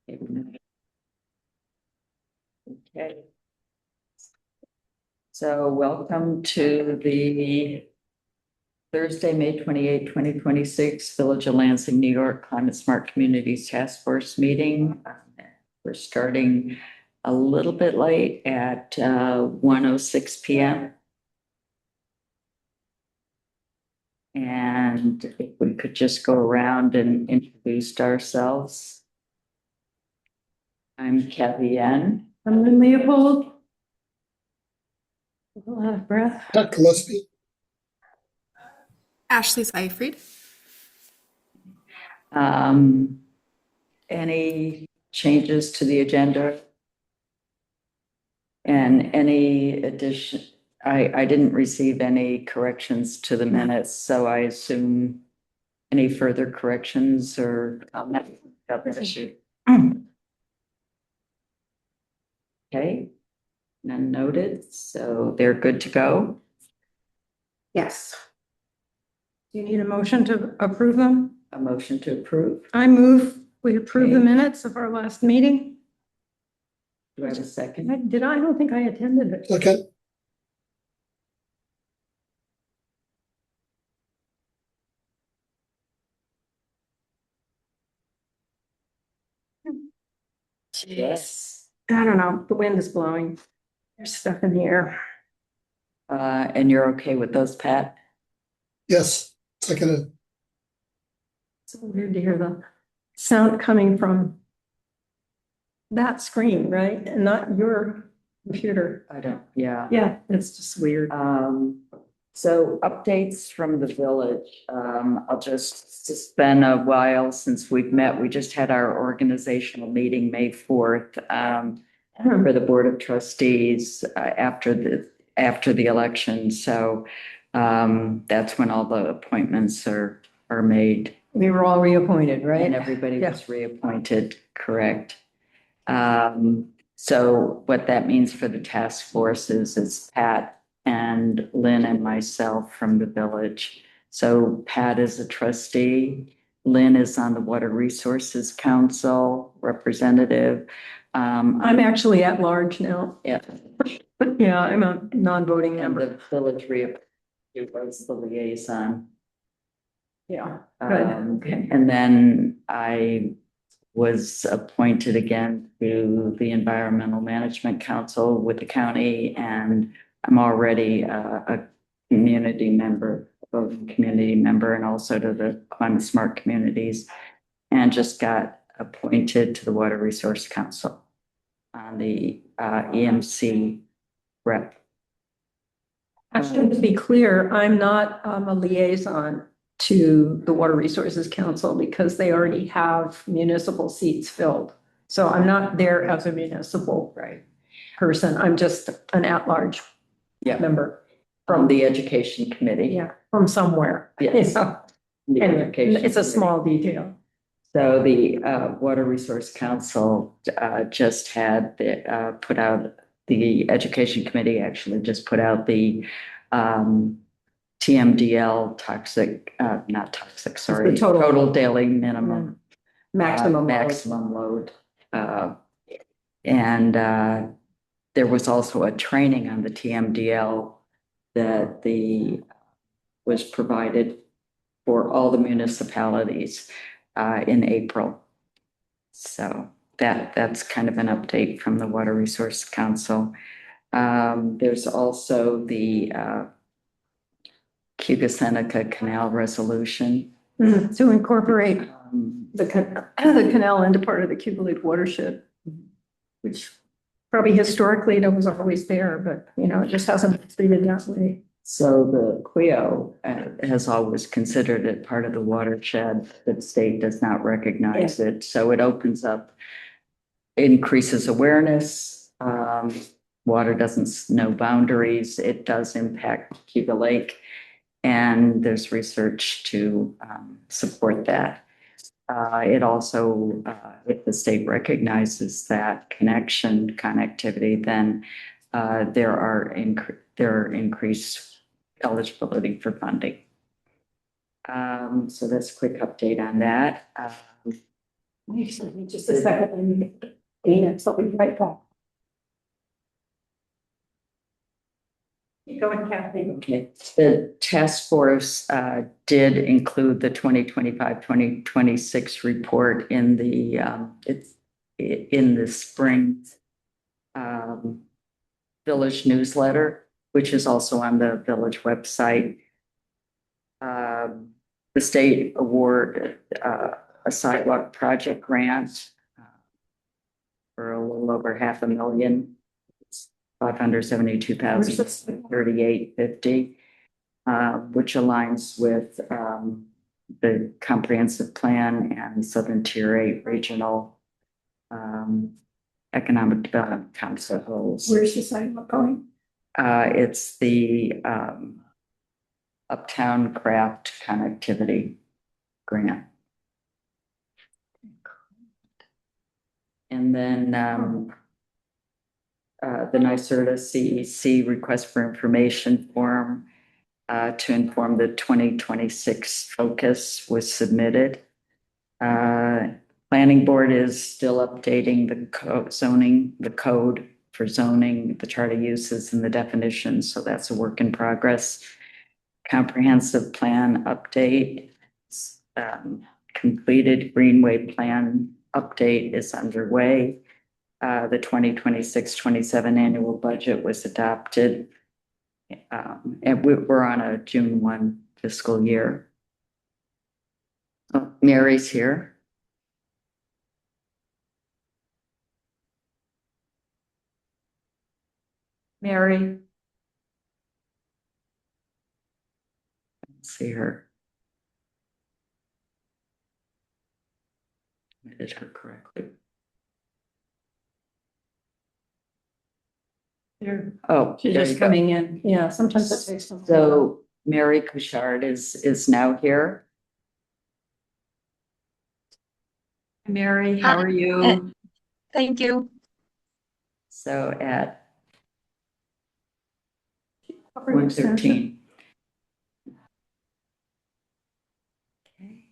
Okay. So welcome to the Thursday, May 28, 2026, Village of Lansing, New York Climate Smart Communities Task Force meeting. We're starting a little bit late at 1:06 p.m. And if we could just go around and introduce ourselves. I'm Kathy N. I'm Lynn Leopold. A lot of breath. Doug Gillespie. Ashley Seyfried. Any changes to the agenda? And any addition, I didn't receive any corrections to the minutes, so I assume any further corrections or comments about the issue? Okay, none noted, so they're good to go. Yes. Do you need a motion to approve them? A motion to approve. I move we approve the Okay. minutes of our last meeting. Do I have a second? Did I? I don't think I attended it. Second. Yes. I don't know. The wind is blowing. There's stuff in the air. And you're okay with those, Pat? Yes. Seconded. It's so weird to hear the sound coming from that screen, right? And not your computer. I don't, yeah. Yeah, it's just weird. So updates from the village. It's been a while since we've met. We just had our organizational meeting May 4th for the Board of Trustees after the election. So that's when all the appointments are made. We were all reappointed, right? And everybody Yeah. was reappointed, correct. So what that means for the task force is Pat and Lynn and myself from the village. So Pat is a trustee. Lynn is on the Water Resources Council representative. I'm actually at large now. Yeah, But yeah, I'm a non-voting and member. the village was the liaison. Yeah, good. Okay. And then I was appointed again to the Environmental Management Council with the county, and I'm already a community member, both community member and also to the Climate Smart Communities, and just got appointed to the Water Resource Council on the EMC rep. Actually, to be clear, I'm not a liaison to the Water Resources Council because they already have municipal seats filled. So I'm not there as a municipal person. I'm just an at-large Yeah. member From the Education Committee. yeah, from somewhere. Yes. Yeah. The Anyway, Education it's a Committee. small detail. So the Water Resource Council just had put out, the Education Committee actually just put out the TMDL not toxic, sorry, The total- total daily minimum. Maximum. Maximum load. And there was also a training on the TMDL that was provided for all the municipalities in April. So that's kind of an update from the Water Resource Council. There's also the Cuba Seneca Canal Resolution. To incorporate Um, the canal into part of the Cuba Lake watershed, which probably historically it was always there, but it just hasn't been treated that way. So the CWEO has always considered it part of the watershed. The state does not recognize it. So it opens up, increases awareness. Water doesn't know boundaries. It does impact Cuba Lake. And there's research to support that. It also, if the state recognizes that connectivity, then there are increased eligibility for funding. So that's a quick update on that. Just a second. Dana, so we'll be right back. Keep going, Kathy. Okay, the task force did include the 2025-2026 report in the in the spring village newsletter, which is also on the village website. The state awarded a sidewalk project grant for a little over $500,000. It's $572,038.50, which aligns with the comprehensive plan and Southern Tier 8 regional economic development council goals. Where's the sidewalk going? It's the Uptown Craft Connectivity Grant. And then the NYSERDA CEC request for information form to inform the 2026 focus was submitted. Planning board is still updating the code for zoning, the chart of uses and the definitions. So that's a work in progress. Comprehensive plan update completed. Greenway plan update is underway. The 2026-27 annual budget was adopted. And we're on a June 1 fiscal year. Oh, Mary's here. Mary. See her. I did her correctly. Oh, She's there just you go. coming in. Yeah, sometimes it takes some. So Mary Couchard is now here. Mary, how are you? Thank you. So at 1:13. Okay.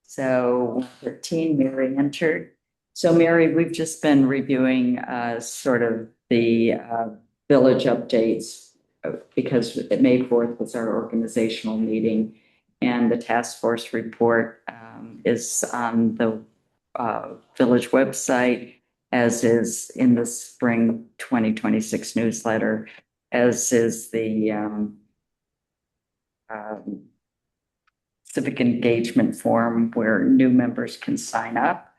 So 1:13, Mary entered. So Mary, we've just been reviewing sort of the village updates because May 4th was our organizational meeting, and the task force report is on the village website, as is in the spring 2026 newsletter, as is the civic engagement form where new members can sign up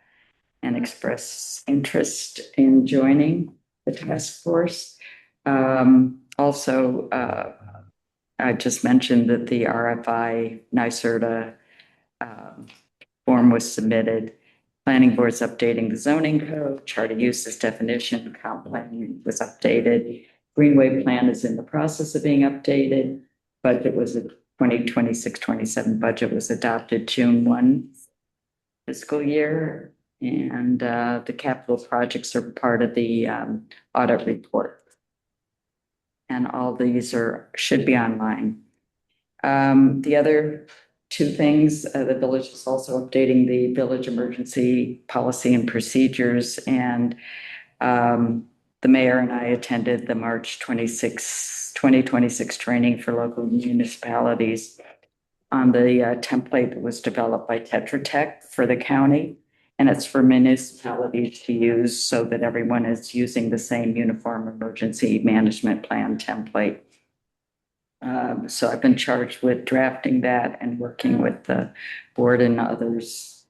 and express interest in joining the task force. Also, I just mentioned that the RFI NYSERDA form was submitted. Planning board's updating the zoning code, chart of uses definition, comp plan was updated. Greenway plan is in the process of being updated. Budget was a 2026-27 budget was adopted June 1 fiscal year. And the capital projects are part of the audit report. And all these should be online. The other two things, the village is also updating the village emergency policy and procedures. And the mayor and I attended the March 2026 training for local municipalities on the template that was developed by Tetra Tech for the county. And it's for municipalities to use so that everyone is using the same uniform emergency management plan template. So I've been charged with drafting that and working with the board and others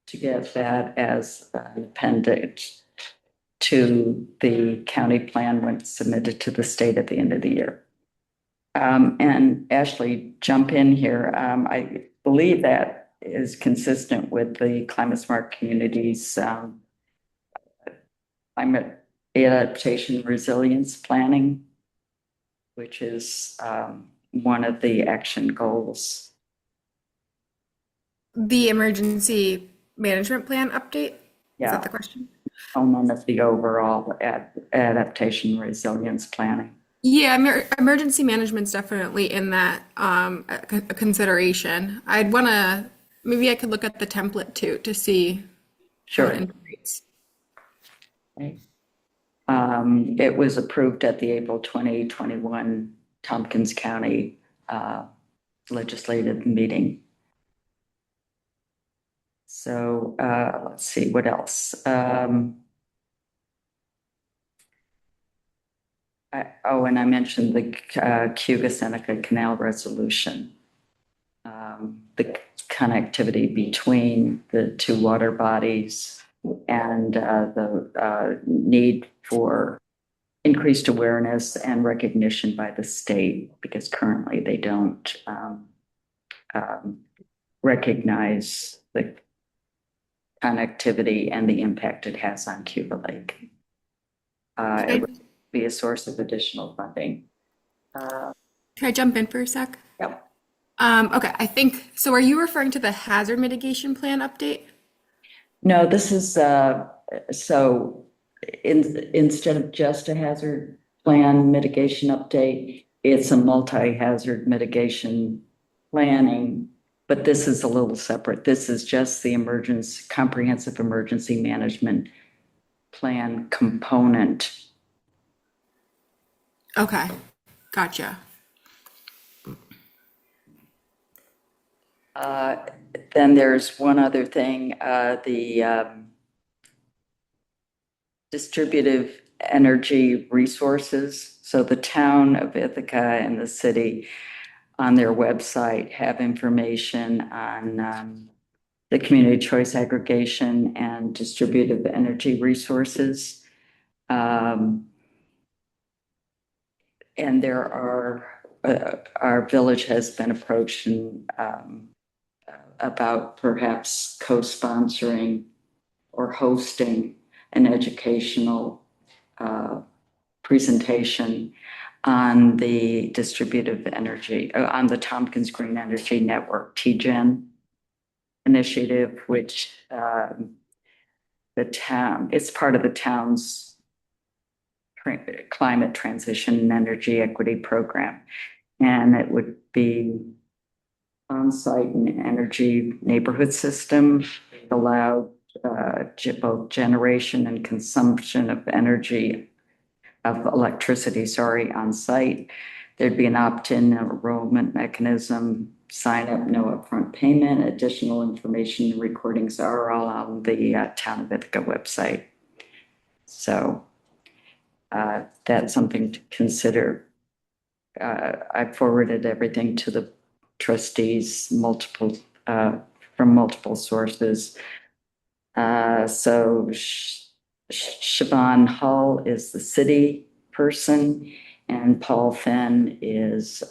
to get that as an appendage to the county plan when it's submitted to the state at the end of the year. And Ashley, jump in here. I believe that is consistent with the Climate Smart Communities climate adaptation resilience planning, which is one of the action goals. The emergency management plan update? Is Yeah, that the question? component of the overall adaptation resilience planning. Yeah, emergency management's definitely in that a consideration. I'd want to, maybe I could look at the template too to see Sure. interest rates. It was approved at the April 2021 Tompkins County legislative meeting. So let's see, what else? And I mentioned the Cuba Seneca Canal resolution. The connectivity between the two water bodies and the need for increased awareness and recognition by the state, because currently they don't recognize the connectivity and the impact it has on Cuba Lake. It would be a source of additional funding. Can I jump in for a sec? Yep. Okay, I think, so are you referring to the hazard mitigation plan update? No, this is, so instead of just a hazard plan mitigation update, it's a multi-hazard mitigation planning, but this is a little separate. This is just the comprehensive emergency management plan component. Okay, gotcha. Then there's one other thing, the distributive energy resources. So the town of Ithaca and the city on their website have information on the community choice aggregation and distributive energy resources. And there are, our village has been approached about perhaps co-sponsoring or hosting an educational presentation on the distributive energy, on the Tompkins Green Energy Network, TGen initiative, which the town, it's part of the town's climate transition and energy equity program. And it would be on-site and energy neighborhood system, allowed both generation and consumption of electricity, on site. There'd be an opt-in enrollment mechanism, sign up, no upfront payment. Additional information and recordings are all on the Town of Ithaca website. So that's something to consider. I forwarded everything to the trustees, from multiple sources. So Siobhan Hull is the city person, and Paul Fenn is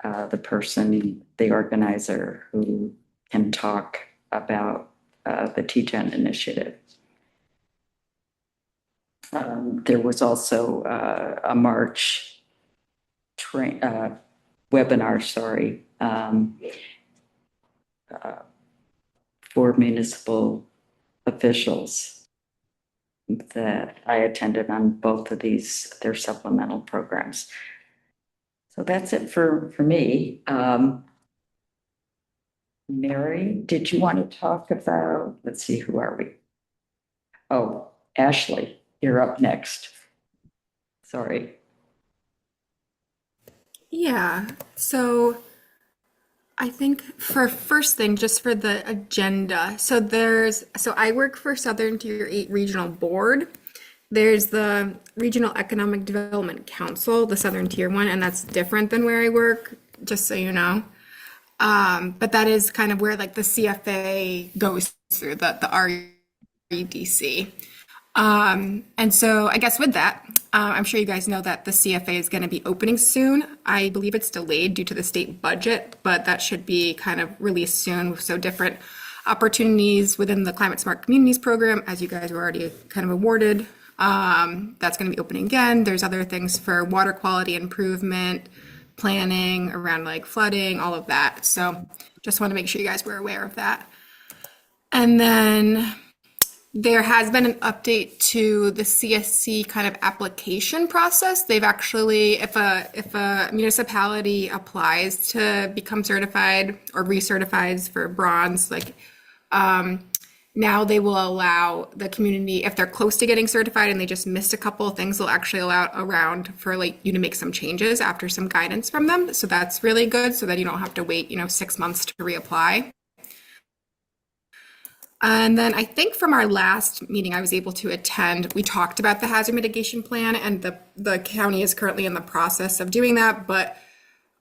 the person, the organizer, who can talk about the TGen initiative. There was also a March webinar, for municipal officials that I attended on both of their supplemental programs. So that's it for me. Mary, did you want to talk about, let's see, who are we? Oh, Ashley, you're up next. Sorry. Yeah, so I think for first thing, just for the agenda, so I work for Southern Tier 8 Regional Board. There's the Regional Economic Development Council, the Southern Tier 1, and that's different than where I work, just so you know. But that is kind of where like the CFA goes through, the REDC. And so I guess with that, I'm sure you guys know that the CFA is going to be opening soon. I believe it's delayed due to the state budget, but that should be kind of released soon. So different opportunities within the Climate Smart Communities program, as you guys were already kind of awarded. That's going to be opening again. There's other things for water quality improvement, planning around like flooding, all of that. So just want to make sure you guys were aware of that. And then there has been an update to the CSC kind of application process. They've actually, if a municipality applies to become certified or recertifies for bronze, like Now they will allow the community, if they're close to getting certified and they just missed a couple of things, they'll actually allow around for like you to make some changes after some guidance from them. So that's really good so that you don't have to wait, 6 months to reapply. And then I think from our last meeting I was able to attend, we talked about the hazard mitigation plan, and the county is currently in the process of doing that. But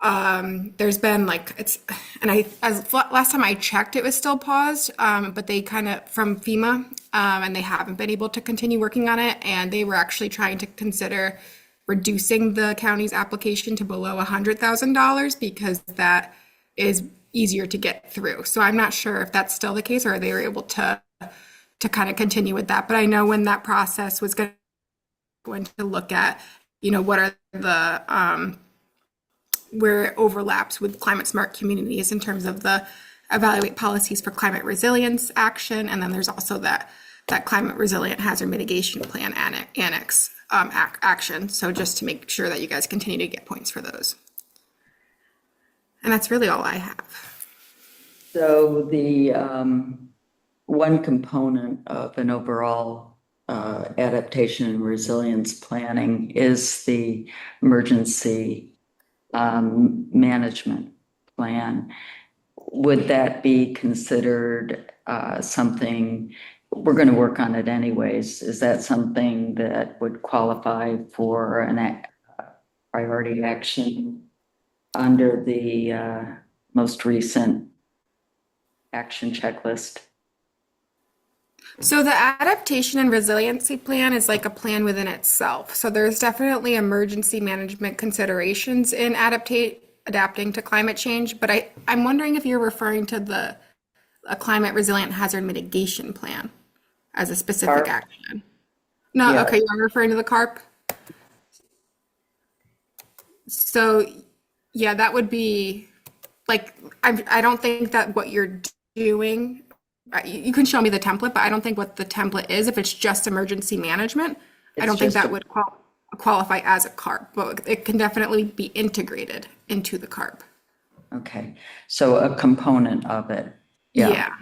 there's been last time I checked, it was still paused. But they kind of from FEMA, and they haven't been able to continue working on it. And they were actually trying to consider reducing the county's application to below $100,000 because that is easier to get through. So I'm not sure if that's still the case or they were able to kind of continue with that. But I know when that process was going to look at, what are the where it overlaps with climate smart communities in terms of the evaluate policies for climate resilience action. And then there's also that climate resilient hazard mitigation plan annex action. So just to make sure that you guys continue to get points for those. And that's really all I have. So the one component of an overall adaptation and resilience planning is the emergency management plan. Would that be considered something, we're going to work on it anyways, is that something that would qualify for an priority action under the most recent action checklist? So the adaptation and resiliency plan is like a plan within itself. So there's definitely emergency management considerations in adapting to climate change. But I'm wondering if you're referring to a climate resilient hazard mitigation plan as a specific CARP? action. No, Yeah. okay, you're referring to the CARP. So yeah, that would be like, I don't think that what you're doing, you can show me the template, but I don't think what the template is. If it's just emergency management, I It's don't think just that would qualify as a CARP, but it can definitely be integrated into the CARP. Okay, so a component of it. Yeah.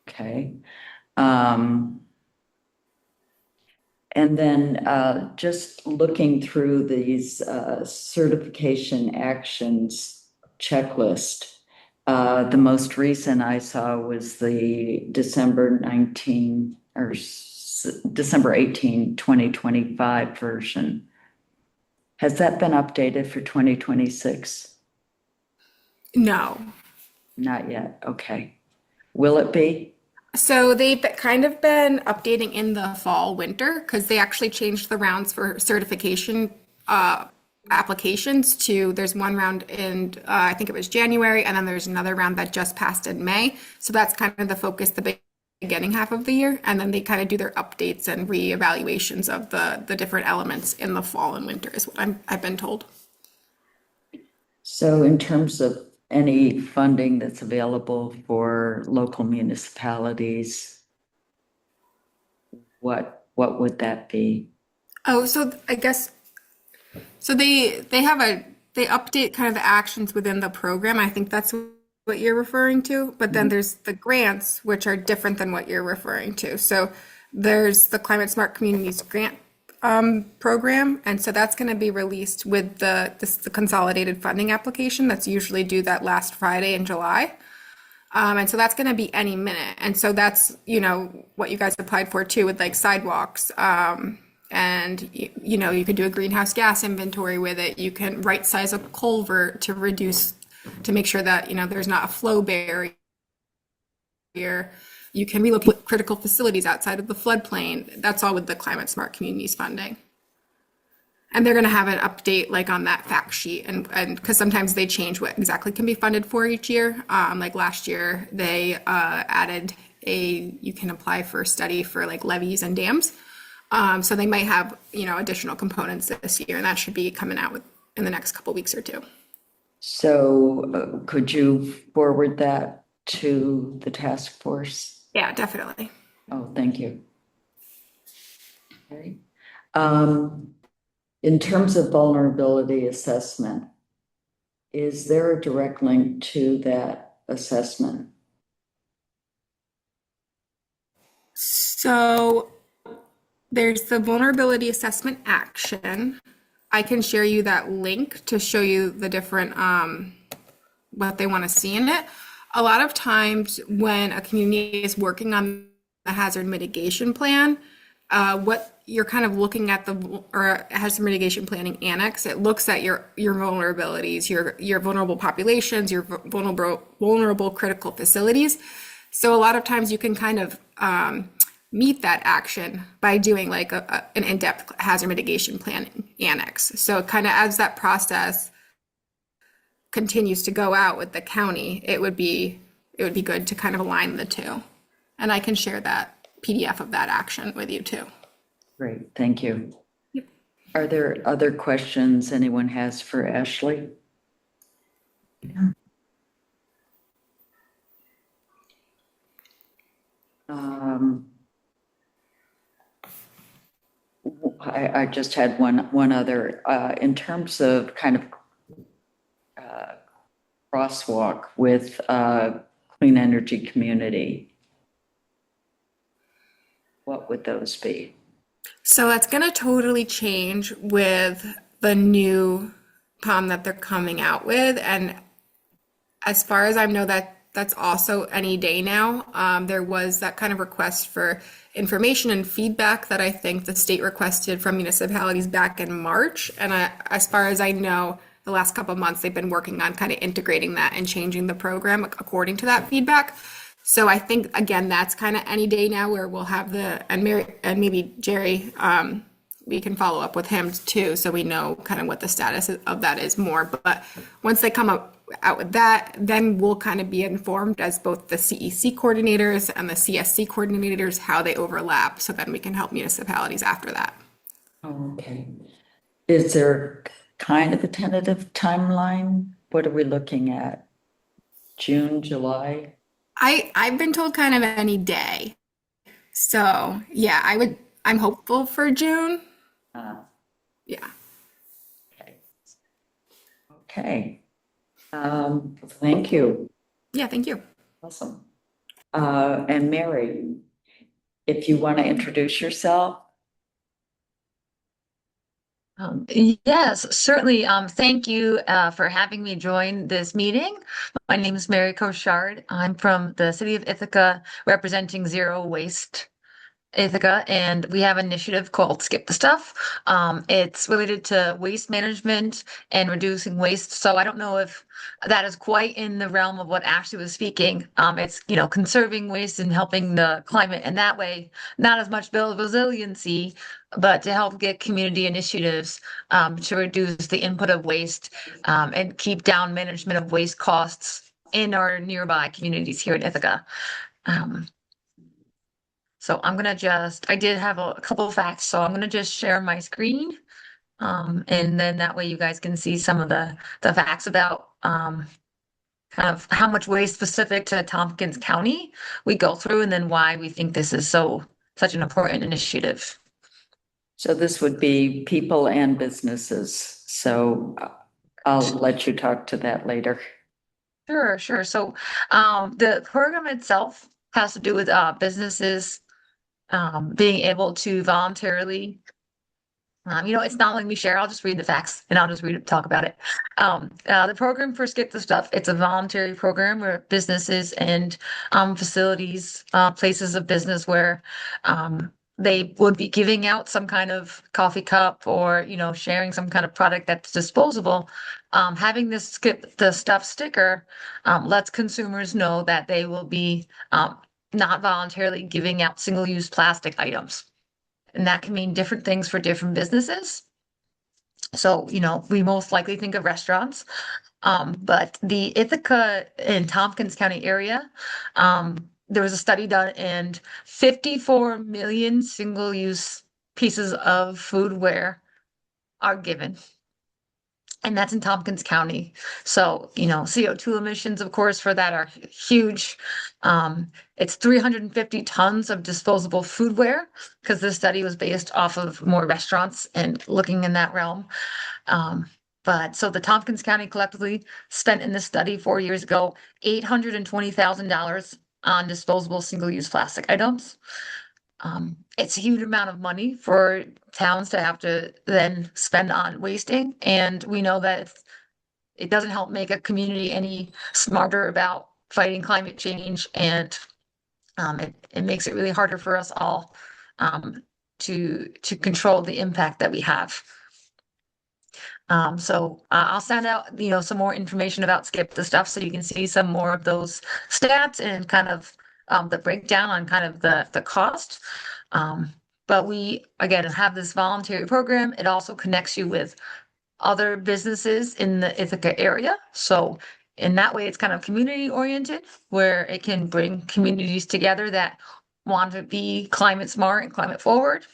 Okay. And then just looking through these certification actions checklist, the most recent I saw was the December 19 or December 18, 2025 version. Has that been updated for 2026? No. Not yet. Okay. Will it be? So they've kind of been updating in the fall, winter, because they actually changed the rounds for certification applications to, there's one round in, I think it was January, and then there's another round that just passed in May. So that's kind of the focus, the beginning half of the year. And then they kind of do their updates and reevaluations of the different elements in the fall and winter is what I've been told. So in terms of any funding that's available for local municipalities, what would that be? Oh, so I guess, so they update kind of the actions within the program. I think that's what you're referring to. But then there's the grants, which are different than what you're referring to. So there's the Climate Smart Communities grant program, and so that's going to be released with the consolidated funding application that's usually due that last Friday in July. And so that's going to be any minute. And so that's, what you guys applied for too, with like sidewalks. And you could do a greenhouse gas inventory with it. You can right size a culvert to make sure that, there's not a flow barrier. You can relocate critical facilities outside of the floodplain. That's all with the Climate Smart Communities funding. And they're going to have an update like on that fact sheet, and because sometimes they change what exactly can be funded for each year. Like last year, they added you can apply for a study for like levees and dams. So they might have additional components this year, and that should be coming out in the next couple weeks or two. So could you forward that to the task force? Yeah, definitely. Oh, thank you. Okay. In terms of vulnerability assessment, is there a direct link to that assessment? So there's the vulnerability assessment action. I can share you that link to show you the different what they want to see in it. A lot of times when a community is working on the hazard mitigation plan, what you're kind of looking at or hazard mitigation planning annex, it looks at your vulnerabilities, your vulnerable populations, your vulnerable critical facilities. So a lot of times you can kind of meet that action by doing like an in-depth hazard mitigation plan annex. So kind of as that process continues to go out with the county, it would be good to kind of align the two. And I can share that PDF of that action with you too. Great, thank you. Are there other questions anyone has for Ashley? I just had one other, in terms of kind of crosswalk with clean energy community. What would those be? So that's going to totally change with the new POM that they're coming out with. And as far as I know, that's also any day now. There was that kind of request for information and feedback that I think the state requested from municipalities back in March. And as far as I know, the last couple of months, they've been working on kind of integrating that and changing the program according to that feedback. So I think, again, that's kind of any day now where we'll have and Mary and maybe Jerry, we can follow up with him too, so we know kind of what the status of that is more. But once they come out with that, then we'll kind of be informed as both the CEC coordinators and the CSC coordinators, how they overlap, so then we can help municipalities after that. Okay. Is there kind of a tentative timeline? What are we looking at? June, July? I've been told kind of any day. So yeah, I'm hopeful for June. Yeah. Okay. Okay. Thank you. Yeah, thank you. Awesome. And Mary, if you want to introduce yourself. Yes, certainly. Thank you for having me join this meeting. My name is Mary Cochard. I'm from the city of Ithaca, representing Zero Waste Ithaca, and we have an initiative called Skip the Stuff. It's related to waste management and reducing waste. So I don't know if that is quite in the realm of what Ashley was speaking. It's, conserving waste and helping the climate, and that way, not as much build resiliency, but to help get community initiatives to reduce the input of waste and keep down management of waste costs in our nearby communities here in Ithaca. So I did have a couple of facts, so I'm gonna just share my screen. And then that way you guys can see some of the facts about kind of how much waste specific to Tompkins County we go through, and then why we think this is such an important initiative. So this would be people and businesses. So I'll let you talk to that later. Sure. So the program itself has to do with businesses being able to voluntarily, it's not letting me share. I'll just read the facts and I'll just talk about it. The program for Skip the Stuff, it's a voluntary program where businesses and facilities, places of business where they would be giving out some kind of coffee cup or, sharing some kind of product that's disposable. Having this Skip the Stuff sticker lets consumers know that they will be not voluntarily giving out single-use plastic items. And that can mean different things for different businesses. So, we most likely think of restaurants, but the Ithaca and Tompkins County area, there was a study done and 54 million single-use pieces of foodware are given. And that's in Tompkins County. So, CO2 emissions, of course, for that are huge. It's 350 tons of disposable foodware because this study was based off of more restaurants and looking in that realm. But so the Tompkins County collectively spent in this study 4 years ago, $820,000 on disposable single-use plastic items. It's a huge amount of money for towns to have to then spend on wasting. And we know that it doesn't help make a community any smarter about fighting climate change. And it makes it really harder for us all to control the impact that we have. So I'll send out, some more information about Skip the stuff so you can see some more of those stats and kind of the breakdown on kind of the cost. But we, again, have this voluntary program. It also connects you with other businesses in the Ithaca area. So in that way, it's kind of community oriented, where it can bring communities together that want to be climate smart and climate forward.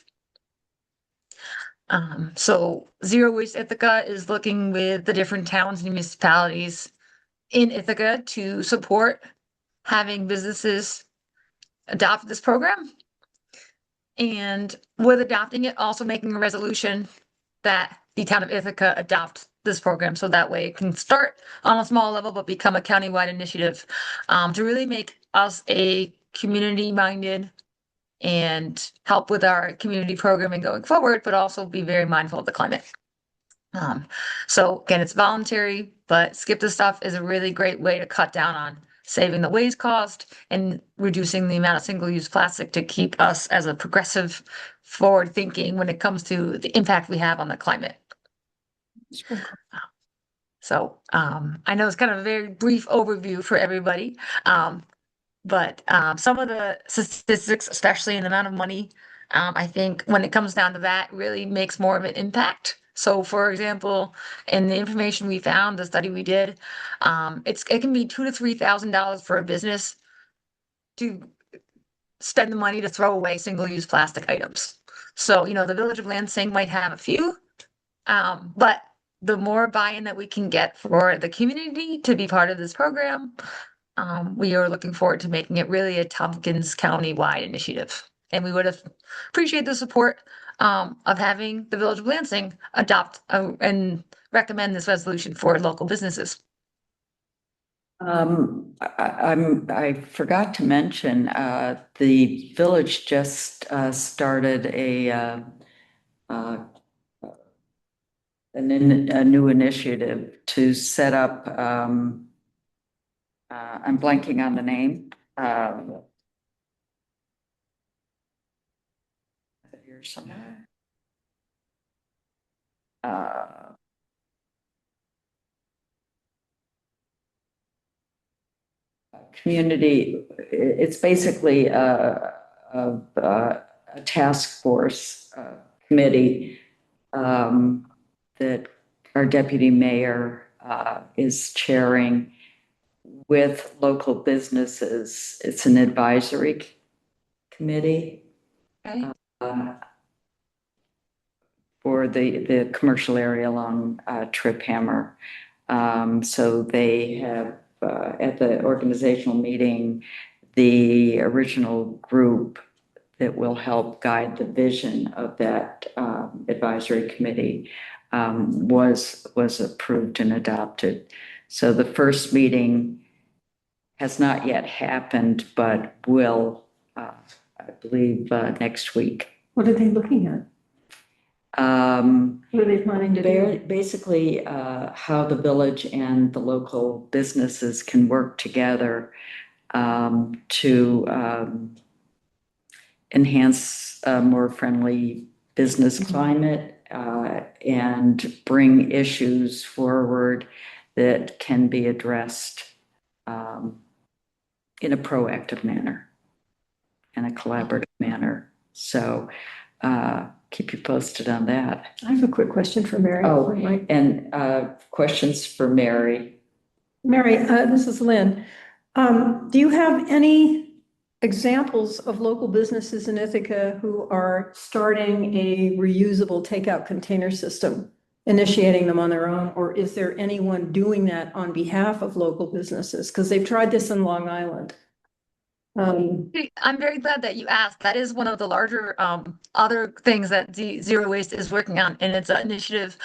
So Zero Waste Ithaca is looking with the different towns and municipalities in Ithaca to support having businesses adopt this program. And with adopting it, also making a resolution that the town of Ithaca adopt this program, so that way it can start on a small level but become a countywide initiative, to really make us a community-minded and help with our community programming going forward, but also be very mindful of the climate. So again, it's voluntary, but Skip the Stuff is a really great way to cut down on saving the waste cost and reducing the amount of single-use plastic to keep us as a progressive forward thinking when it comes to the impact we have on the climate. So I know it's kind of a very brief overview for everybody. But some of the statistics, especially in the amount of money, I think when it comes down to that, really makes more of an impact. So, for example, in the information we found, the study we did, it can be $2,000 to $3,000 for a business to spend the money to throw away single-use plastic items. So, the Village of Lansing might have a few, but the more buy-in that we can get for the community to be part of this program, we are looking forward to making it really a Tompkins County-wide initiative. And we would appreciate the support of having the Village of Lansing adopt and recommend this resolution for local businesses. I forgot to mention, the village just started a new initiative to set up, I'm blanking on the name. Here somewhere. Community, it's basically a task force committee that our deputy mayor is chairing with local businesses. It's an advisory committee Okay. for the commercial area along Trip Hammer. So they have at the organizational meeting, the original group that will help guide the vision of that advisory committee was approved and adopted. So the first meeting has not yet happened, but will, I believe, next week. What are they looking at? What are they planning to do? Basically, how the village and the local businesses can work together to enhance a more friendly business climate and bring issues forward that can be addressed in a proactive manner and a collaborative manner. So keep you posted on that. I have a quick question for Mary. Oh, and questions for Mary. Mary, this is Lynn. Do you have any examples of local businesses in Ithaca who are starting a reusable takeout container system, initiating them on their own? Or is there anyone doing that on behalf of local businesses? Because they've tried this in Long Island. I'm very glad that you asked. That is one of the larger other things that Zero Waste is working on, and it's an initiative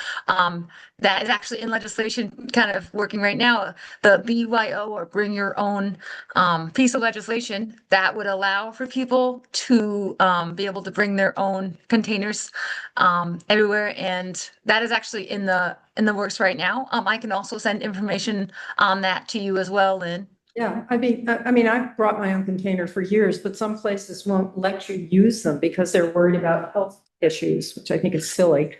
that is actually in legislation, kind of working right now. The BYO, or Bring Your Own, piece of legislation that would allow for people to be able to bring their own containers everywhere, and that is actually in the works right now. I can also send information on that to you as well, Lynn. Yeah, I mean, I've brought my own container for years, but some places won't let you use them because they're worried about health issues, which I think is silly.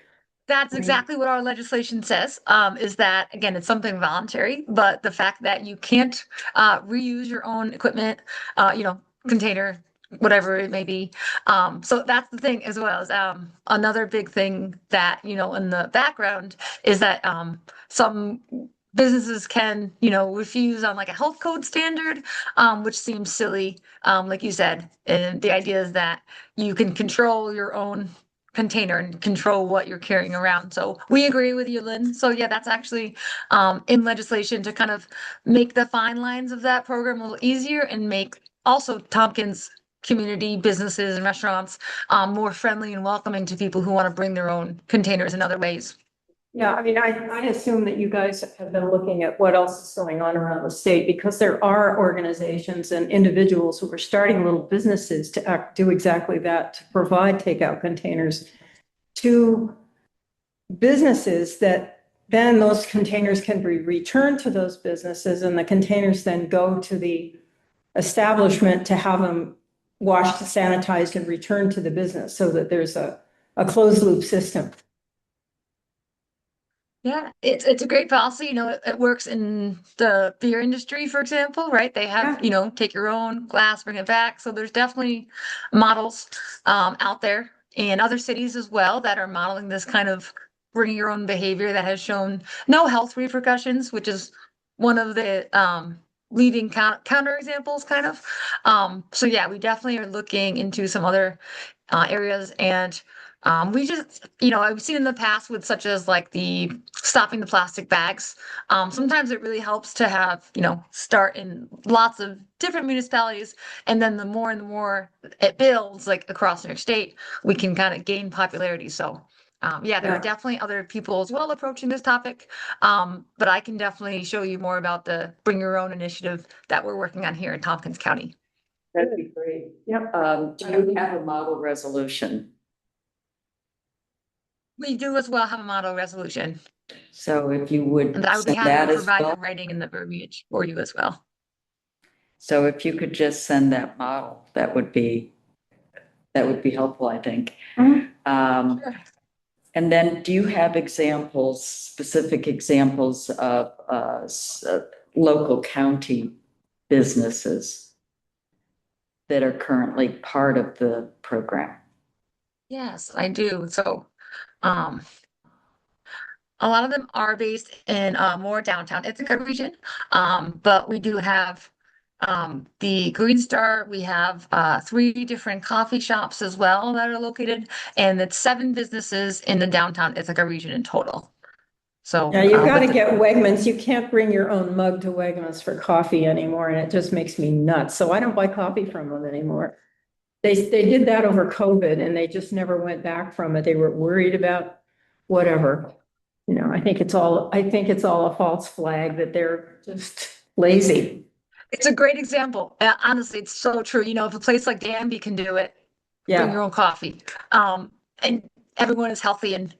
That's Right. exactly what our legislation says, is that, again, it's something voluntary, but the fact that you can't reuse your own equipment, container, whatever it may be. So that's the thing as well as another big thing that, in the background is that some businesses can, refuse on like a health code standard, which seems silly, like you said. And the idea is that you can control your own container and control what you're carrying around. So we agree with you, Lynn. So yeah, that's actually in legislation to kind of make the fine lines of that program a little easier and make also Tompkins community businesses and restaurants more friendly and welcoming to people who want to bring their own containers in other ways. Yeah, I mean, I assume that you guys have been looking at what else is going on around the state because there are organizations and individuals who are starting little businesses to do exactly that, to provide takeout containers to businesses that then those containers can be returned to those businesses and the containers then go to the establishment to have them washed, sanitized, and returned to the business so that there's a closed loop system. Yeah, it's a great policy. It works in the beer industry, for example, right? They have, take your own glass, bring it back. So there's definitely models out there in other cities as well that are modeling this kind of bring your own behavior that has shown no health repercussions, which is one of the leading counter examples, kind of. So yeah, we definitely are looking into some other areas, and we just, I've seen in the past with such as like the stopping the plastic bags. Sometimes it really helps to have, start in lots of different municipalities, and then the more and the more it builds, like across New York State, we can kind of gain popularity. So, yeah, there are Yeah. definitely other people as well approaching this topic. But I can definitely show you more about the Bring Your Own initiative that we're working on here in Tompkins County. That'd be great. Yep. Do you have a model resolution? We do as well have a model resolution, So if you and would I would be send happy to that as provide the well. writing and the verbiage for you as well. So if you could just send that model, that would be helpful, I think. Mhm. Sure. And then do you have examples, specific examples of local county businesses that are currently part of the program? Yes, I do. So, um, a lot of them are based in more downtown Ithaca region. But we do have the Green Star. We have three different coffee shops as well that are located, and it's 7 businesses in the downtown Ithaca region in total. So, Yeah, you've got to but get Wegmans. You can't bring your own mug to Wegmans for coffee anymore, and it just makes me nuts. So I don't buy coffee from them anymore. They did that over COVID and they just never went back from it. They were worried about whatever. I think it's all a false flag that they're just lazy. it's a great example. Honestly, it's so true. If a place like Danby can do it, bring your Yeah. own coffee, and everyone is healthy and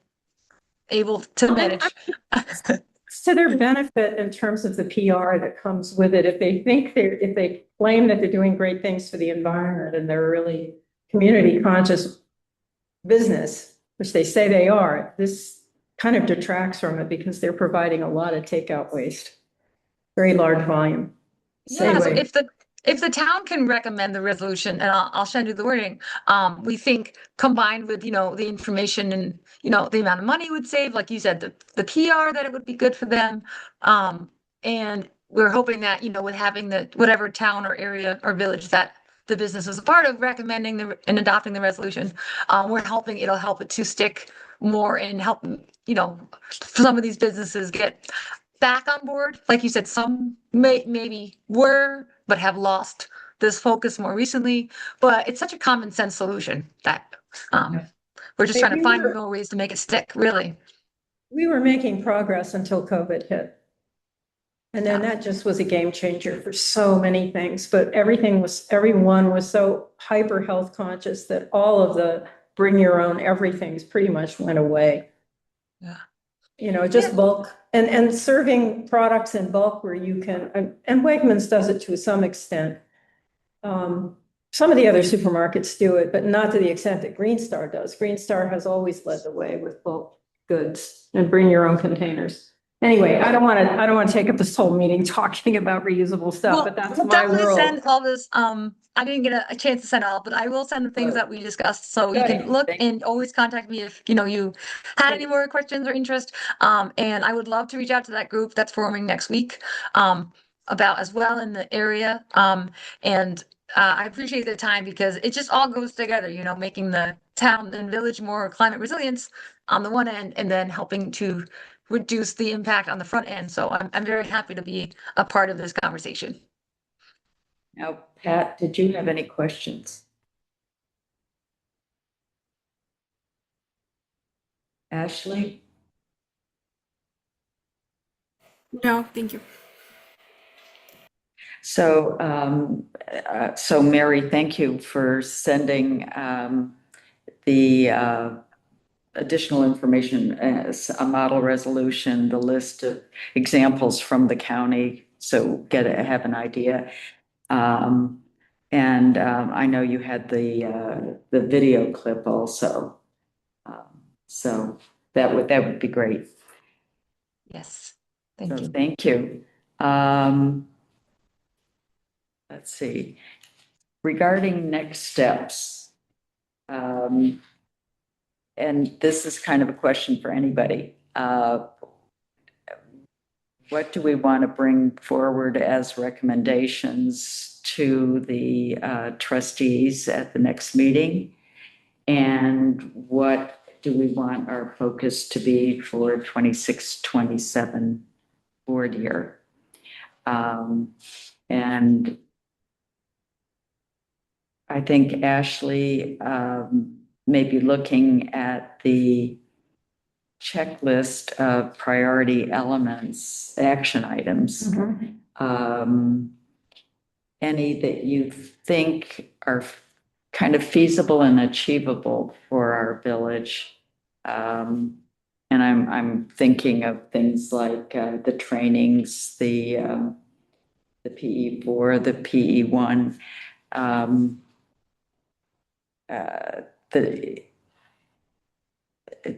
able to Well, manage. It's to their benefit in terms of the PR that comes with it. If they claim that they're doing great things for the environment and they're really community conscious business, which they say they are, this kind of detracts from it because they're providing a lot of takeout waste, very large volume. Yeah, so Anyway, if the town can recommend the resolution, and I'll send you the wording, we think combined with, the information and, the amount of money it would save, like you said, the PR, that it would be good for them. And we're hoping that, with having the, whatever town or area or village that the business is a part of, recommending and adopting the resolution, we're hoping it'll help it to stick more and help, some of these businesses get back on board. Like you said, some maybe were, but have lost this focus more recently, but it's such a common sense solution that we're just Hey, trying to we find were- more ways to make it stick, really. We were making progress until COVID hit. And then that just was a game changer for so many things, but everyone was so hyper health conscious that all of the bring your own everything's pretty much went away. Yeah. You know, just bulk and serving products in bulk where you can, and Wegmans does it to some extent. Some of the other supermarkets do it, but not to the extent that Green Star does. Green Star has always led the way with bulk goods and bring your own containers. Anyway, I don't want to take up this whole meeting talking about reusable stuff, Well, but that's we'll my definitely world. send all this. I didn't get a chance to send all, but I will send the things Good. that we discussed. So you can Good. look Thank- and always contact me if you had any more questions or interest. And I would love to reach out to that group that's forming next week. About as well in the area. And I appreciate the time because it just all goes together, making the town and village more climate resilient on the one end, and then helping to reduce the impact on the front end. So I'm very happy to be a part of this conversation. Now, Pat, did you have any questions? Ashley? No, thank you. So Mary, thank you for sending the additional information as a model resolution, the list of examples from the county, so have an idea. And I know you had the video clip also. So that would be great. Yes, So thank you. thank you. Let's see. Regarding next steps, and this is kind of a question for anybody. What do we want to bring forward as recommendations to the trustees at the next meeting? And what do we want our focus to be for 26-27 board year? And I think Ashley may be looking at the checklist of priority elements, action items. Any that you think are kind of feasible and achievable for our village. And I'm thinking of things like the trainings, the PE4, the PE1,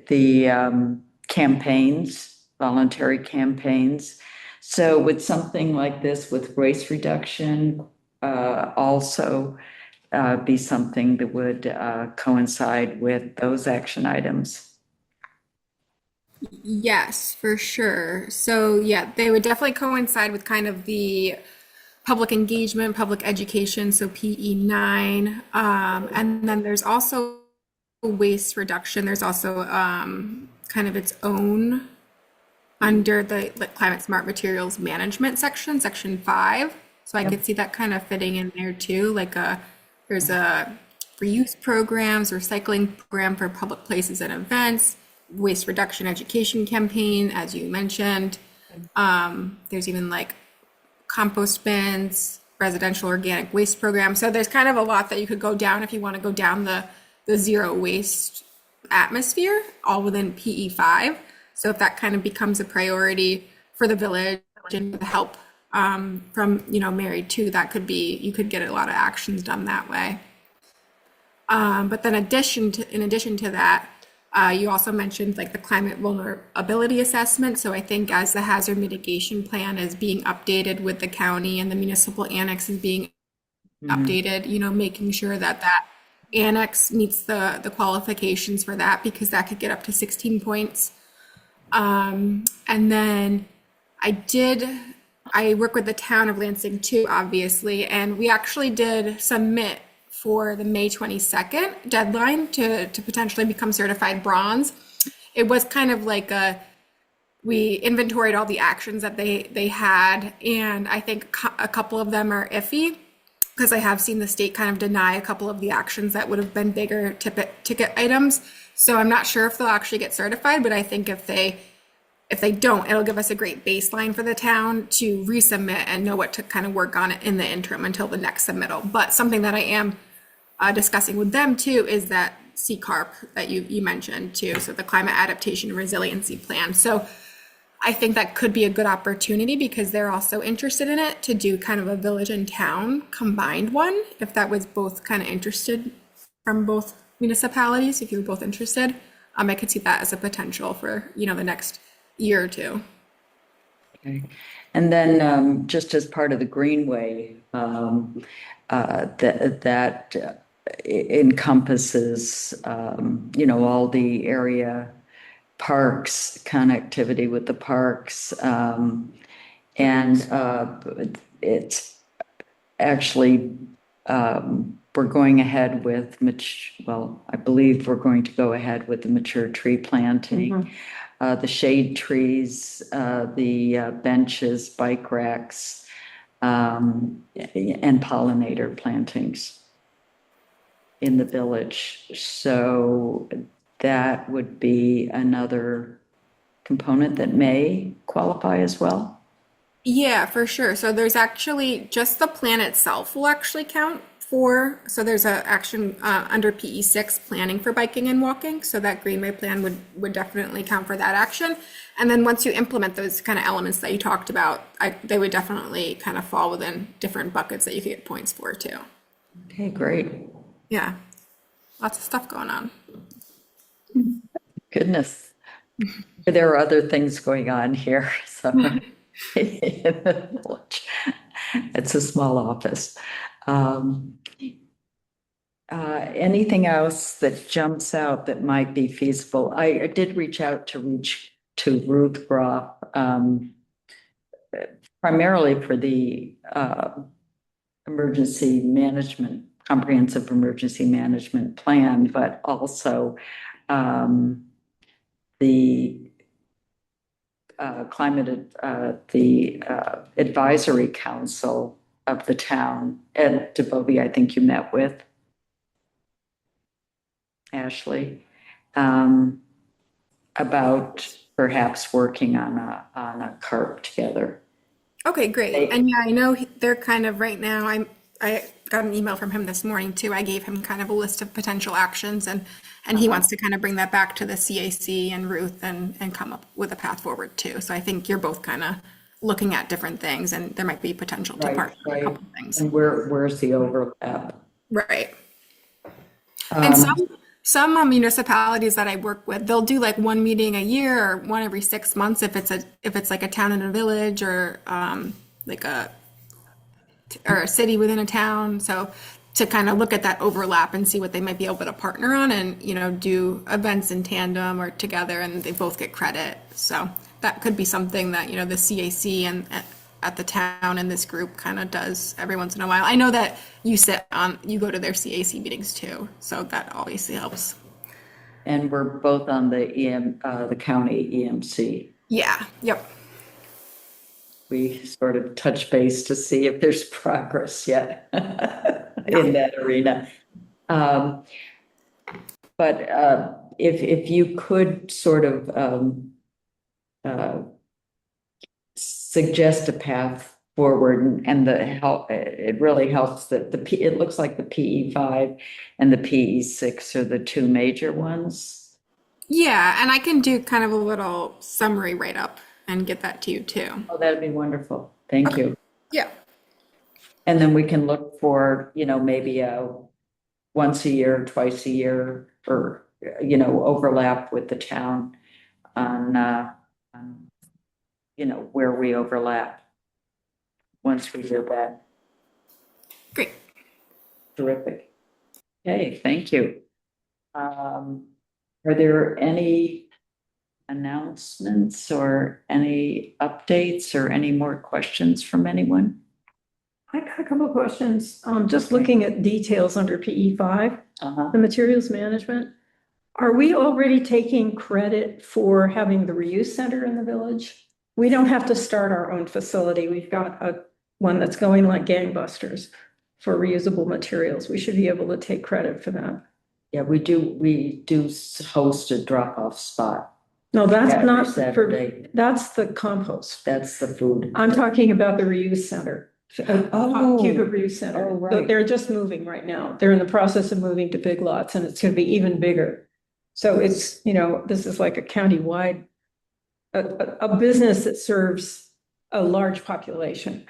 the campaigns, voluntary campaigns. So with something like this, with waste reduction, also be something that would coincide with those action items. Yes, for sure. So yeah, they would definitely coincide with kind of the public engagement, public education, so PE9. And then there's also waste reduction. There's also kind of its own under the climate smart materials management section 5. So I could see that kind of fitting in there too. There's a reuse programs, recycling program for public places and events, waste reduction education campaign, as you mentioned. There's even like compost bins, residential organic waste program. So there's kind of a lot that you could go down if you want to go down the zero waste atmosphere, all within PE5. So if that kind of becomes a priority for the village and the help from Married too, that could be, you could get a lot of actions done that way. But then in addition to that, you also mentioned like the climate vulnerability assessment. So I think as the hazard mitigation plan is being updated with the county and the municipal annex is being updated, making sure that annex meets the qualifications for that, because that could get up to 16 points. And then I work with the town of Lansing too, obviously, and we actually did submit for the May 22nd deadline to potentially become certified bronze. It was kind of like we inventoried all the actions that they had, and I think a couple of them are iffy, because I have seen the state kind of deny a couple of the actions that would have been bigger ticket items. So I'm not sure if they'll actually get certified, but I think if they don't, it'll give us a great baseline for the town to resubmit and know what to kind of work on in the interim until the next submittal. But something that I am discussing with them too is that CCARP that you mentioned too, so the Climate Adaptation and Resiliency Plan. So I think that could be a good opportunity because they're also interested in it to do kind of a village and town combined one, if that was both kind of interested from both municipalities, if you're both interested. I could see that as a potential for, the next year or two. Okay. And then just as part of the Greenway, that encompasses, all the area parks, connectivity with the parks. And it's actually, we're going ahead with, I believe we're going to go ahead with the mature tree planting. The shade trees, the benches, bike racks, and pollinator plantings in the village. So that would be another component that may qualify as well. Yeah, for sure. So there's actually just the plan itself will actually count for. So there's a action under PE6 planning for biking and walking. So that Greenway plan would definitely count for that action. And then once you implement those kind of elements that you talked about, they would definitely kind of fall within different buckets that you could get points for too. Okay, great. Yeah, lots of stuff going on. Goodness. There are other things going on here. So in the village. It's a small office. Anything else that jumps out that might be feasible? I did reach out to Ruth Groff, primarily for the emergency management, comprehensive emergency management plan, but also the the advisory council of the town. Ed DeBovie, I think you met with Ashley, about perhaps working on a CARP together. Okay, great. And yeah, I know they're kind of right now, I got an email from him this morning too. I gave him kind of a list of potential actions and he wants to kind of bring that back to the CAC and Ruth and come up with a path forward too. So I think you're both kind of looking at different things and there might be potential to partner on a couple of things. And where's the overlap? Right. And some municipalities that I work with, they'll do like one meeting a year or one every 6 months if it's like a town and a village or like a city within a town. So to kind of look at that overlap and see what they might be able to partner on and, do events in tandem or together and they both get credit. So that could be something that, the CAC and at the town and this group kind of does every once in a while. I know that you go to their CAC meetings too. So that obviously helps. And we're both on the county EMC. Yeah. Yep. We sort of touch base to see if there's progress yet in that arena. But if you could sort of suggest a path forward and the help, it really helps that it looks like the PE5 and the PE6 are the two major ones. Yeah, and I can do kind of a little summary write up and get that to you too. Oh, that'd be wonderful. Thank you. Yeah. And then we can look for, maybe once a year, twice a year, or, overlap with the town on where we overlap. Once we do that. Great. Terrific. Okay, thank you. Are there any announcements or any updates or any more questions from anyone? I got a couple of questions. Just looking at details under PE5, the materials management. Are we already taking credit for having the reuse center in the village? We don't have to start our own facility. We've got one that's going like gangbusters. for reusable materials. We should be able to take credit for that. Yeah, we do host a drop-off spot No, that's every not for, Saturday. that's the compost. That's the food. I'm talking about the reuse center. Oh. Cubic reuse center. Oh, right. They're just moving right now. They're in the process of moving to big lots and it's gonna be even bigger. So it's, this is like a countywide, a business that serves a large population.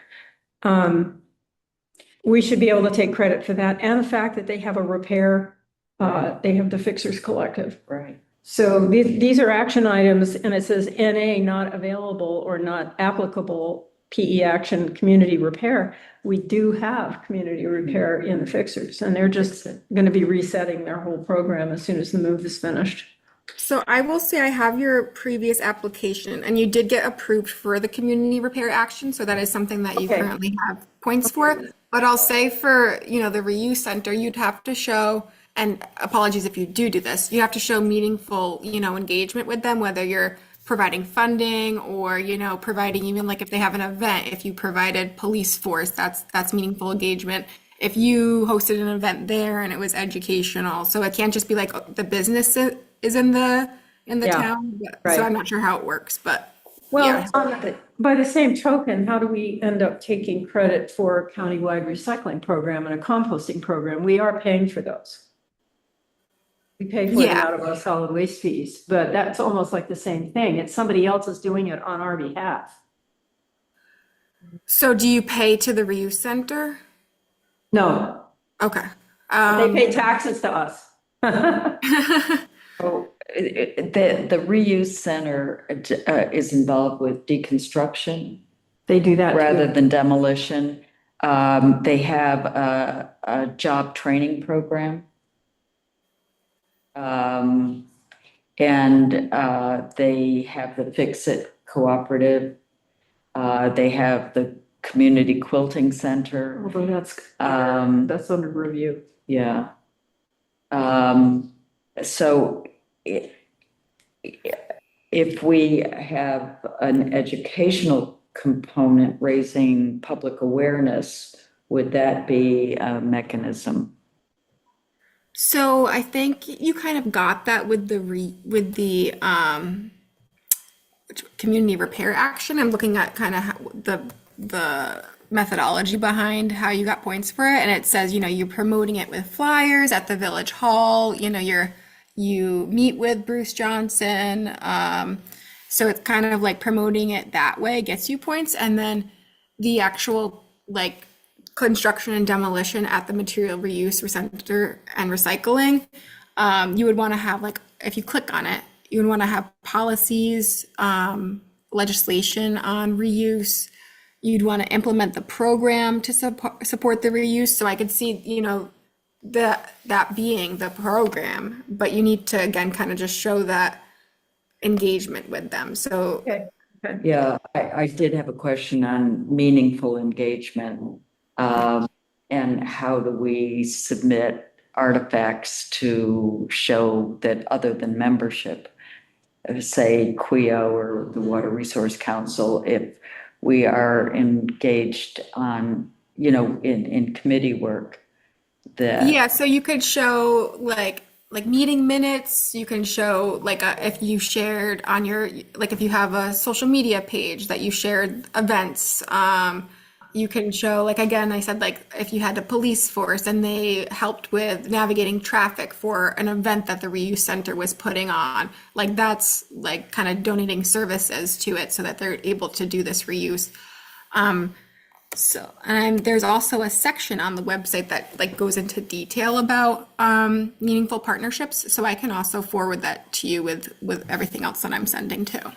We should be able to take credit for that and the fact that they have a repair, they have the Fixers Collective. Right. So these are action items and it says NA not available or not applicable PE action community repair. We do have community repair in the Fixers and they're just going to be resetting their whole program as soon as the move is finished. So I will say I have your previous application and you did get approved for the community repair action. So that is something that you Okay. currently have points for. But I'll say for, the reuse center, you'd have to show, and apologies if you do this, you have to show meaningful, engagement with them, whether you're providing funding or, providing even like if they have an event, if you provided police force, that's meaningful engagement. If you hosted an event there and it was educational, so it can't just be like the business is in the Yeah, town. right. So I'm not sure how it works, but Well, yeah. by the same token, how do we end up taking credit for a countywide recycling program and a composting program? We are paying for those. We pay for them Yeah. out of our solid waste fees, but that's almost like the same thing. It's somebody else is doing it on our behalf. So do you pay to the reuse center? No, Okay. they pay taxes to us. Oh, the reuse center is involved with deconstruction They do that. rather too. than demolition. They have a job training program. And they have the Fix It Cooperative. They have the Community Quilting Center. Although that's under review. Yeah. So if we have an educational component raising public awareness, would that be a mechanism? So I think you kind of got that with the community repair action. I'm looking at kind of the methodology behind how you got points for it, and it says you're promoting it with flyers at the village hall. You meet with Bruce Johnson. So it's kind of like promoting it that way gets you points, and then the actual like construction and demolition at the material reuse center and recycling, you would want to have like, if you click on it, you would want to have policies, legislation on reuse. You'd want to implement the program to support the reuse. So I could see, that being the program, but you need to again kind of just show that engagement with them. So Okay. Yeah, I did have a question on meaningful engagement. And how do we submit artifacts to show that other than membership, say QEO or the Water Resource Council, if we are engaged on, in committee work that. yeah, so you could show like meeting minutes. You can show like if you shared on your, like if you have a social media page that you shared events. You can show, like, again, I said, like, if you had a police force and they helped with navigating traffic for an event that the reuse center was putting on, like, that's like kind of donating services to it so that they're able to do this reuse. And there's also a section on the website that like goes into detail about meaningful partnerships. So I can also forward that to you with everything else that I'm sending too.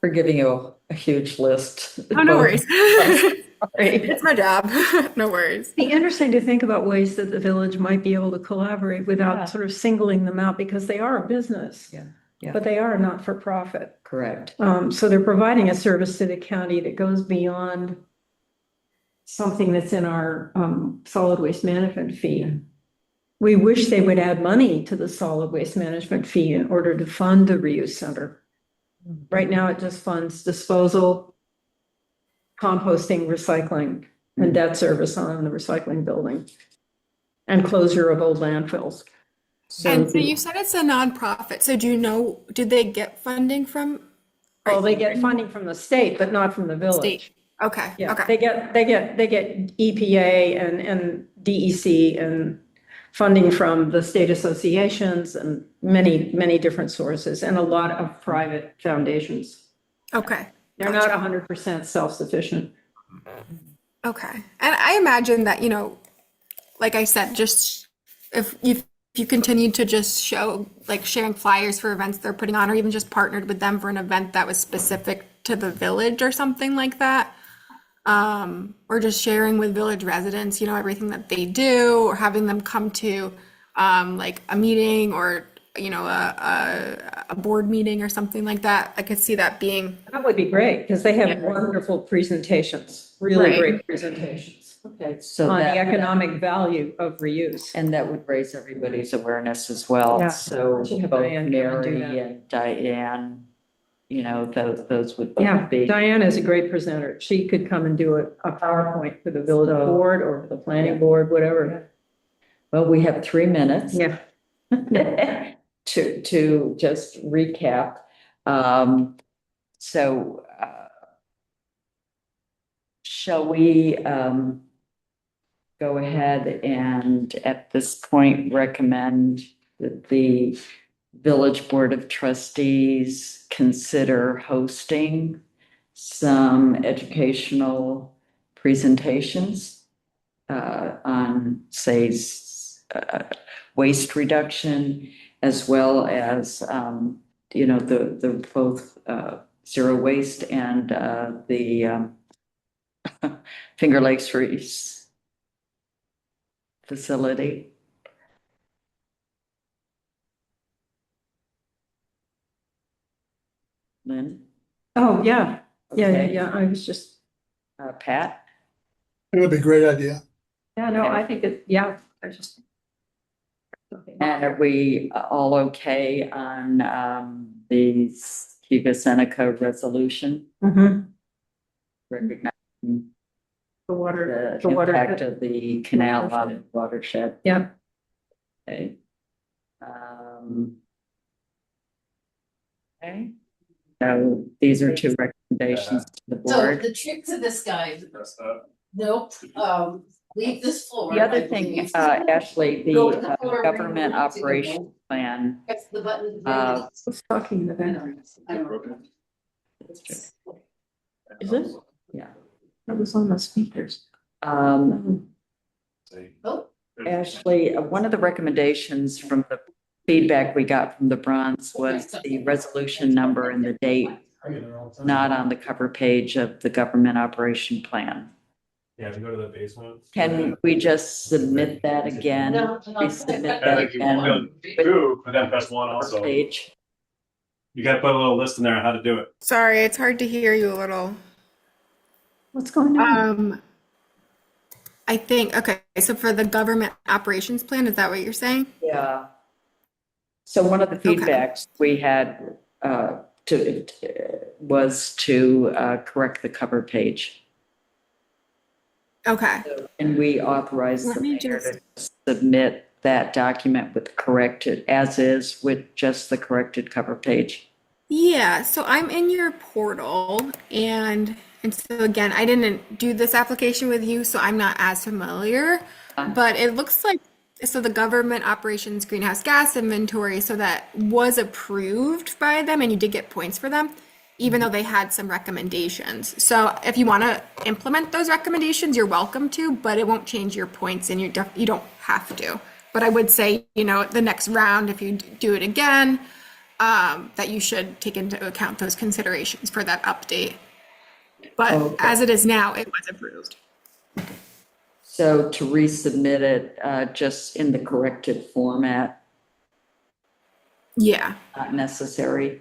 We're giving you a huge list. Oh, no worries. Sorry. It's my job. No worries. It'd be interesting to think about ways that the village might be able to collaborate without sort of singling them out because they are a business. Yeah. But they are not for profit. Correct. So they're providing a service to the county that goes beyond something that's in our solid waste management fee. We wish they would add money to the solid waste management fee in order to fund the reuse center. Right now, it just funds disposal, composting, recycling. and debt service on the recycling building and closure of old landfills. And so you said it's a nonprofit. So do you know, did they get funding from Well, they get funding from the state, but not from the village. state? Okay, Yeah, okay. they get EPA and DEC and funding from the state associations and many different sources and a lot of private foundations. Okay. They're not 100% self-sufficient. Okay. And I imagine that, you know, like I said, just if you continue to just show like sharing flyers for events they're putting on, or even just partnered with them for an event that was specific to the village or something like that, or just sharing with village residents, you know, everything that they do, or having them come to like a meeting or, you know, a board meeting or something like that. I could see that being That would be great because they have wonderful presentations, really Right. great presentations Okay, so on the that, economic value of reuse. and that would raise everybody's awareness as well. Yeah. So Should have both Diane come and do Mary that. and Diane, you know, those would both Yeah, be. Diane is a great presenter. She could come and do a PowerPoint for the village So- board or for the planning board, whatever. Well, we have 3 minutes. Yeah. To just recap. So shall we go ahead and at this point recommend that the Village Board of Trustees consider hosting some educational presentations on, say, waste reduction, as well as, you know, the both zero waste and the Finger Lakes Reefs facility. Lynn? Oh, yeah. Okay. Yeah. I was just, Pat? It would be a great idea. yeah, no, I think I just. And are we all okay on the Cuba Seneca resolution Mhm. recognizing The water, the the water. impact of the canal on the watershed? Yeah. Okay. Okay. So these are 2 recommendations to the So board. the trick to this guy, nope, leave this floor. The other I thing, believe. Ashley, Go to the the floor, government bring it to operation plan, Press the button. Who's talking in the background? I don't know. is it? Yeah. That was on the speakers. Um, Oh, Ashley, one of the recommendations from the feedback we got from the Bronze was the resolution number and the date not on the cover page of the government operation plan. Yeah, to go to the basement. Can we just submit that again? no. Resubmit Yeah, that if you again? want to, but then press 1 also. Page. You gotta put a little list in there on how to do it. Sorry, it's hard to hear you a little. What's going on? I think, okay, so for the government operations plan, is that what you're saying? Yeah. So one of the feedbacks we had was to correct the cover page. Okay. And we authorized Let the me mayor just- to submit that document with corrected, as is, with just the corrected cover page. Yeah, so I'm in your portal and so again, I didn't do this application with you, so I'm not as familiar. But it looks like so the government operations greenhouse gas inventory, so that was approved by them and you did get points for them, even though they had some recommendations. So if you want to implement those recommendations, you're welcome to, but it won't change your points and you don't have to. But I would say, you know, the next round, if you do it again, that you should take into account those considerations for that update. But Okay. as it is now, it was approved. So to resubmit it just in the corrected format, Yeah. not necessary?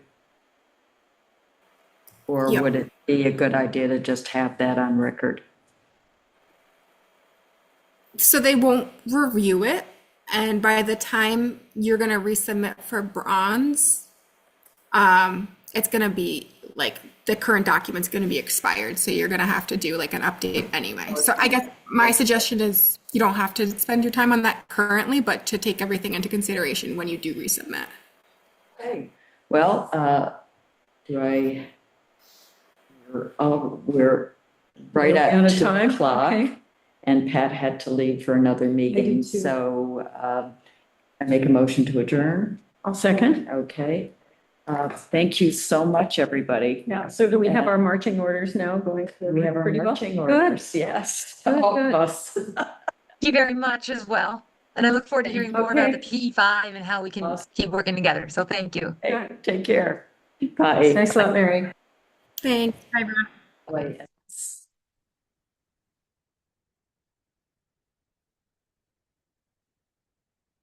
Or Yep. would it be a good idea to just have that on record? So they won't review it. And by the time you're going to resubmit for bronze, it's going to be like the current document's going to be expired, so you're going to have to do like an update anyway. So I guess my suggestion is you don't have to spend your time on that currently, but to take everything into consideration when you do resubmit. Okay, well, do I, we're right Out at of 2 time? o'clock. Okay. And Pat had to leave for another meeting, too. so I make a motion to adjourn. I'll second. Okay. Thank you so much, everybody. Yeah, so do we have our marching orders now going through? We have our pretty well? marching Good. orders, yes. Good, All good. of us. Thank you very much as well. And I look forward to hearing more about the Okay. PE5 and how we can Awesome. keep working together. So thank you. Hey, take care. Bye. Thanks a lot, Mary. Thanks. Bye, everyone. Bye.